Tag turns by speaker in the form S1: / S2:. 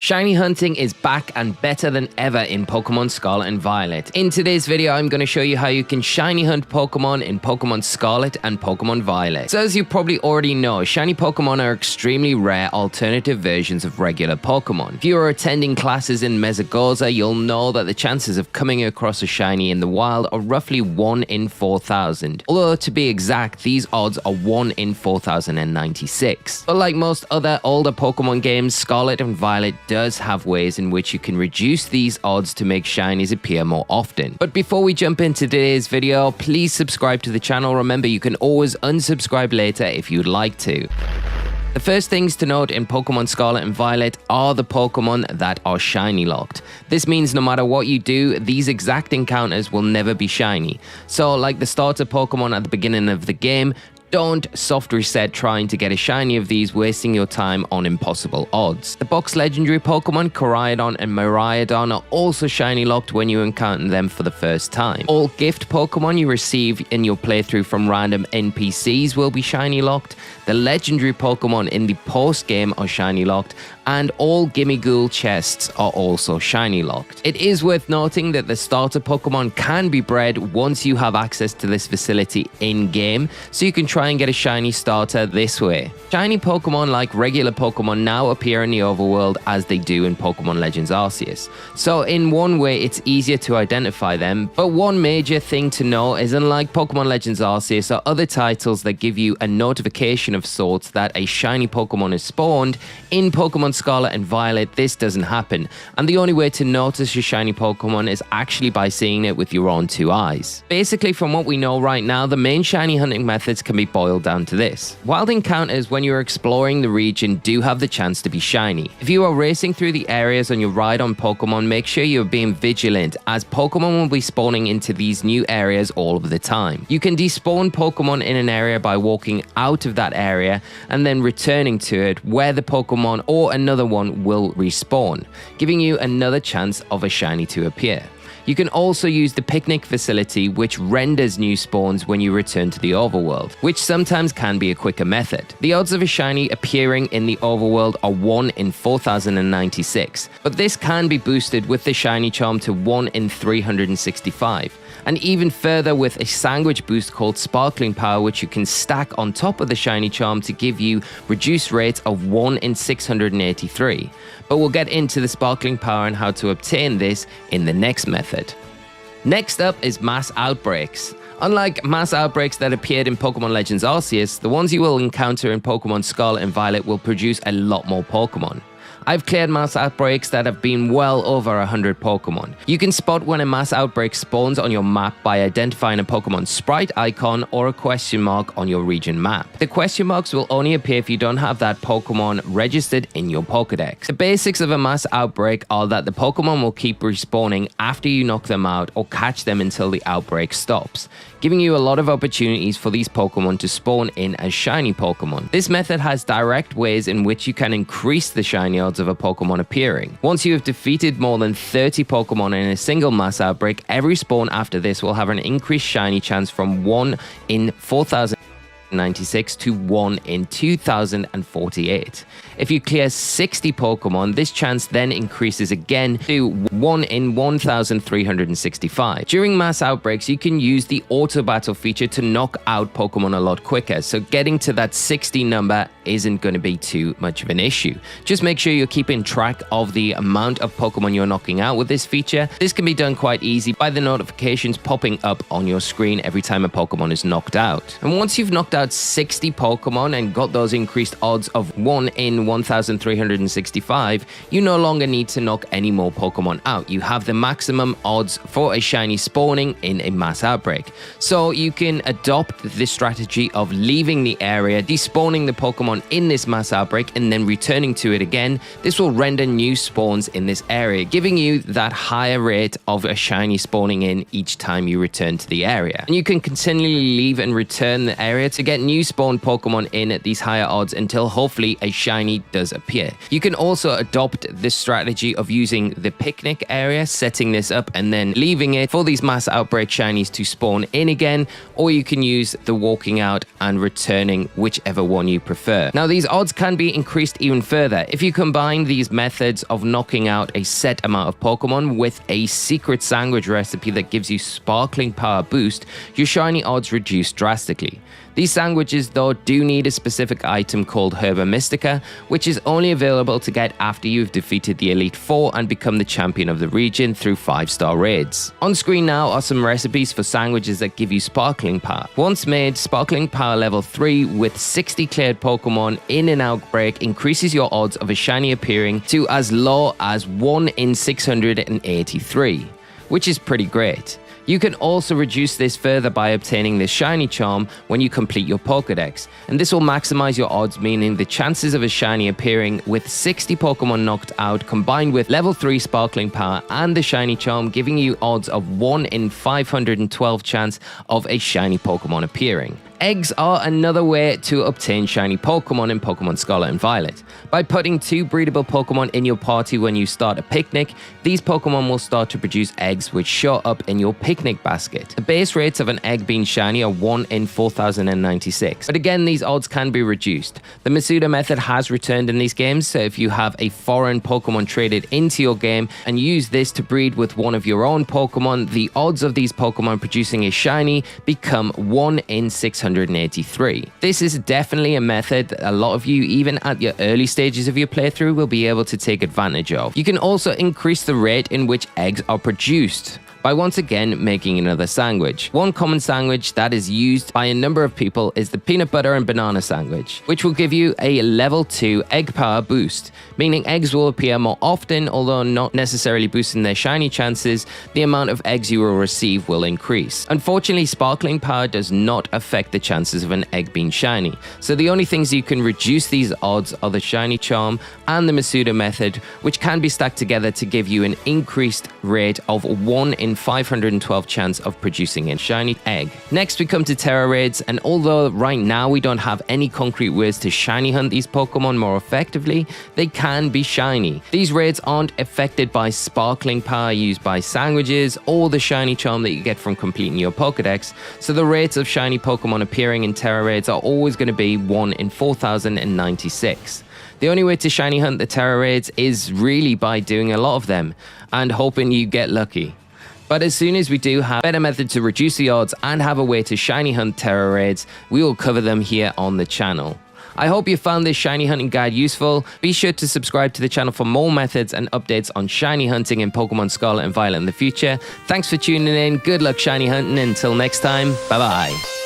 S1: Shiny hunting is back and better than ever in Pokemon Scarlet and Violet. In today's video, I'm going to show you how you can shiny hunt Pokemon in Pokemon Scarlet and Pokemon Violet. So as you probably already know, shiny Pokemon are extremely rare alternative versions of regular Pokemon. If you are attending classes in Mesagoza, you'll know that the chances of coming across a shiny in the wild are roughly 1 in 4,000. Although to be exact, these odds are 1 in 4,096. But like most other older Pokemon games, Scarlet and Violet does have ways in which you can reduce these odds to make shinies appear more often. But before we jump into today's video, please subscribe to the channel. Remember, you can always unsubscribe later if you'd like to. The first things to note in Pokemon Scarlet and Violet are the Pokemon that are shiny locked. This means no matter what you do, these exact encounters will never be shiny. So like the starter Pokemon at the beginning of the game, don't soft reset trying to get a shiny of these, wasting your time on impossible odds. The box legendary Pokemon Koraidon and Miraidon are also shiny locked when you encounter them for the first time. All gift Pokemon you receive in your playthrough from random NPCs will be shiny locked. The legendary Pokemon in the post game are shiny locked, and all Gimmighoul chests are also shiny locked. It is worth noting that the starter Pokemon can be bred once you have access to this facility in game, so you can try and get a shiny starter this way. Shiny Pokemon, like regular Pokemon, now appear in the overworld as they do in Pokemon Legends Arceus. So in one way it's easier to identify them, but one major thing to know is unlike Pokemon Legends Arceus or other titles that give you a notification of sorts that a shiny Pokemon is spawned, in Pokemon Scarlet and Violet this doesn't happen, and the only way to notice your shiny Pokemon is actually by seeing it with your own two eyes. Basically, from what we know right now, the main shiny hunting methods can be boiled down to this. Wild encounters when you're exploring the region do have the chance to be shiny. If you are racing through the areas on your ride on Pokemon, make sure you're being vigilant, as Pokemon will be spawning into these new areas all of the time. You can despawn Pokemon in an area by walking out of that area and then returning to it, where the Pokemon or another one will respawn, giving you another chance of a shiny to appear. You can also use the picnic facility, which renders new spawns when you return to the overworld, which sometimes can be a quicker method. The odds of a shiny appearing in the overworld are 1 in 4,096, but this can be boosted with the shiny charm to 1 in 365. And even further with a sandwich boost called Sparkling Power, which you can stack on top of the shiny charm to give you reduced rates of 1 in 683. But we'll get into the Sparkling Power and how to obtain this in the next method. Next up is mass outbreaks. Unlike mass outbreaks that appeared in Pokemon Legends Arceus, the ones you will encounter in Pokemon Scarlet and Violet will produce a lot more Pokemon. I've cleared mass outbreaks that have been well over 100 Pokemon. You can spot when a mass outbreak spawns on your map by identifying a Pokemon sprite icon or a question mark on your region map. The question marks will only appear if you don't have that Pokemon registered in your Pokedex. The basics of a mass outbreak are that the Pokemon will keep respawning after you knock them out or catch them until the outbreak stops, giving you a lot of opportunities for these Pokemon to spawn in as shiny Pokemon. This method has direct ways in which you can increase the shiny odds of a Pokemon appearing. Once you have defeated more than 30 Pokemon in a single mass outbreak, every spawn after this will have an increased shiny chance from 1 in 4,096 to 1 in 2,048. If you clear 60 Pokemon, this chance then increases again to 1 in 1,365. During mass outbreaks, you can use the auto battle feature to knock out Pokemon a lot quicker, so getting to that 60 number isn't going to be too much of an issue. Just make sure you're keeping track of the amount of Pokemon you're knocking out with this feature. This can be done quite easy by the notifications popping up on your screen every time a Pokemon is knocked out. And once you've knocked out 60 Pokemon and got those increased odds of 1 in 1,365, you no longer need to knock any more Pokemon out. You have the maximum odds for a shiny spawning in a mass outbreak. So you can adopt this strategy of leaving the area, despawning the Pokemon in this mass outbreak, and then returning to it again. This will render new spawns in this area, giving you that higher rate of a shiny spawning in each time you return to the area. And you can continually leave and return the area to get new spawned Pokemon in at these higher odds until hopefully a shiny does appear. You can also adopt this strategy of using the picnic area, setting this up and then leaving it for these mass outbreak shinies to spawn in again, or you can use the walking out and returning, whichever one you prefer. Now these odds can be increased even further if you combine these methods of knocking out a set amount of Pokemon with a secret sandwich recipe that gives you sparkling power boost. Your shiny odds reduce drastically. These sandwiches though do need a specific item called Herba Mystica, which is only available to get after you've defeated the Elite Four and become the champion of the region through 5-star raids. On screen now are some recipes for sandwiches that give you sparkling power. Once made, sparkling power level 3 with 60 cleared Pokemon in an outbreak increases your odds of a shiny appearing to as low as 1 in 683, which is pretty great. You can also reduce this further by obtaining this shiny charm when you complete your Pokédex, and this will maximize your odds, meaning the chances of a shiny appearing with 60 Pokemon knocked out combined with level 3 sparkling power and the shiny charm giving you odds of 1 in 512 chance of a shiny Pokemon appearing. Eggs are another way to obtain shiny Pokemon in Pokemon Scarlet and Violet. By putting 2 breedable Pokemon in your party when you start a picnic, these Pokemon will start to produce eggs which show up in your picnic basket. The base rates of an egg being shiny are 1 in 4096, but again these odds can be reduced. The Masuda method has returned in these games, so if you have a foreign Pokemon traded into your game and use this to breed with one of your own Pokemon, the odds of these Pokemon producing a shiny become 1 in 683. This is definitely a method that a lot of you, even at your early stages of your playthrough, will be able to take advantage of. You can also increase the rate in which eggs are produced by once again making another sandwich. One common sandwich that is used by a number of people is the peanut butter and banana sandwich, which will give you a level 2 egg power boost, meaning eggs will appear more often, although not necessarily boosting their shiny chances. The amount of eggs you will receive will increase. Unfortunately, sparkling power does not affect the chances of an egg being shiny, so the only things you can reduce these odds are the shiny charm and the Masuda method, which can be stacked together to give you an increased rate of 1 in 512 chance of producing a shiny egg. Next we come to Terra Raids, and although right now we don't have any concrete ways to shiny hunt these Pokemon more effectively, they can be shiny. These raids aren't affected by sparkling power used by sandwiches or the shiny charm that you get from completing your Pokédex, so the rates of shiny Pokemon appearing in Terra Raids are always going to be 1 in 4096. The only way to shiny hunt the Terra Raids is really by doing a lot of them and hoping you get lucky. But as soon as we do have a better method to reduce the odds and have a way to shiny hunt Terra Raids, we will cover them here on the channel. I hope you found this shiny hunting guide useful. Be sure to subscribe to the channel for more methods and updates on shiny hunting in Pokemon Scarlet and Violet in the future. Thanks for tuning in. Good luck shiny hunting. Until next time, bye bye.